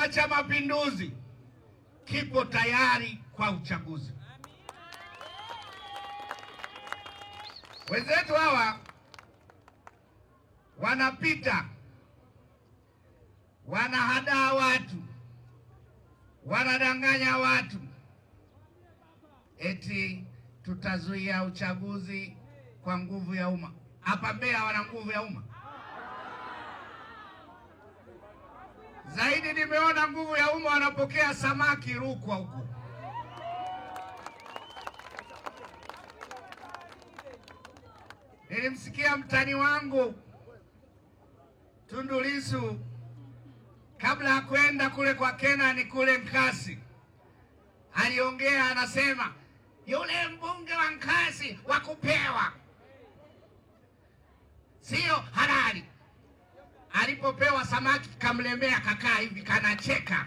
Chama cha Mapinduzi kipo tayari kwa uchaguzi. Wenzetu hawa wanapita, wanahadaa watu, wanadanganya watu eti tutazuia uchaguzi kwa nguvu ya umma. Hapa Mbeya wana nguvu ya umma? Zaidi nimeona nguvu ya umma wanapokea samaki Rukwa huko. Nilimsikia mtani wangu Tundu Lissu kabla ya kwenda kule kwa Kenani kule Nkasi, aliongea anasema yule mbunge wa Nkasi wa kupewa sio halali. Alipopewa samaki kamlemea kakaa hivi kanacheka.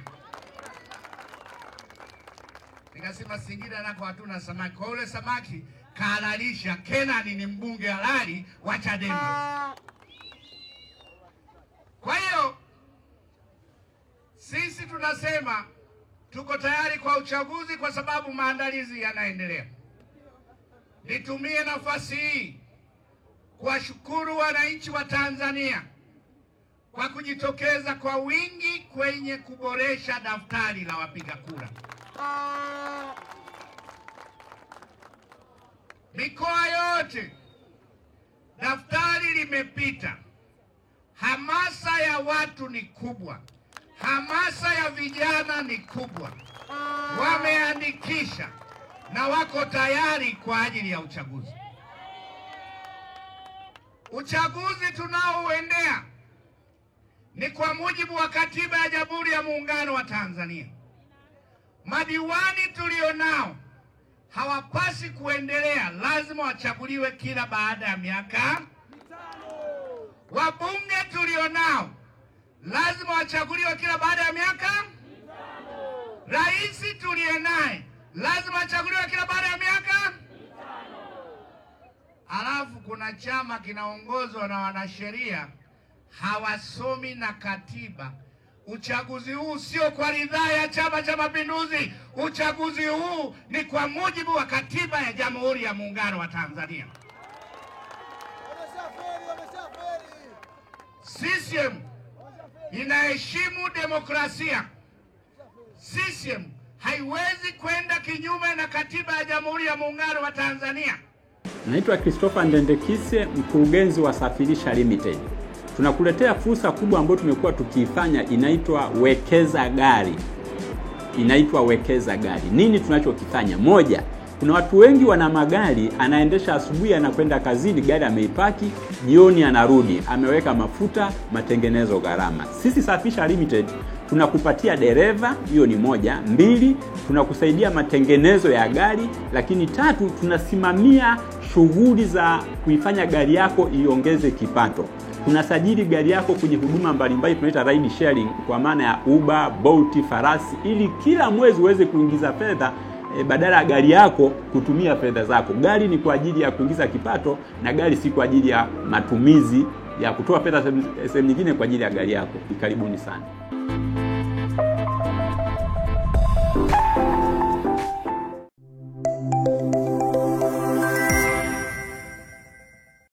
Nikasema Singida nako hatuna samaki. Kwa ule samaki kahalalisha Kenani ni mbunge halali wa Chadema. Kwa hiyo sisi tunasema tuko tayari kwa uchaguzi kwa sababu maandalizi yanaendelea. Nitumie nafasi hii kuwashukuru wananchi wa Tanzania kwa kujitokeza kwa wingi kwenye kuboresha daftari la wapiga kura. Mikoa yote daftari limepita. Hamasa ya watu ni kubwa. Hamasa ya vijana ni kubwa. Wameandikisha na wako tayari kwa ajili ya uchaguzi. Uchaguzi tunaoendea ni kwa mujibu wa Katiba ya Jamhuri ya Muungano wa Tanzania. Madiwani tulionao hawapasi kuendelea, lazima wachaguliwe kila baada ya miaka mitano. Wabunge tulionao lazima wachaguliwe kila baada ya miaka mitano. Rais tuliye naye lazima wachaguliwe kila baada ya miaka mitano. Alafu kuna chama kinaongozwa na wanasheria hawasomi na katiba. Uchaguzi huu sio kwa ridhaa ya Chama cha Mapinduzi. Uchaguzi huu ni kwa mujibu wa Katiba ya Jamhuri ya Muungano wa Tanzania. CCM inaheshimu demokrasia. CCM haiwezi kwenda kinyume na Katiba ya Jamhuri ya Muungano wa Tanzania. Naitwa Christopher Ndendekise, mkurugenzi wa Safirisha Limited. Tunakuletea fursa kubwa ambayo tumekuwa tukiifanya, inaitwa Wekeza Gari. Nini tunachokifanya? Moja, kuna watu wengi wana magari, anaendesha asubuhi anakwenda kazini, gari ameipaki, jioni anarudi, ameweka mafuta, matengenezo gharama. Sisi Safirisha Limited tunakupatia dereva, hiyo ni moja. Mbili, tunakusaidia matengenezo ya gari. Lakini tatu, tunasimamia shughuli za kuifanya gari yako iongeze kipato. Tunasajili gari yako kwenye huduma mbalimbali tunaita ride sharing, kwa maana ya Uber, Bolt, Farasi, ili kila mwezi uweze kuingiza fedha badala ya gari yako kutumia fedha zako. Gari ni kwa ajili ya kuingiza kipato, na gari si kwa ajili ya matumizi ya kutoa fedha sehemu nyingine kwa ajili ya gari yako. Karibuni sana.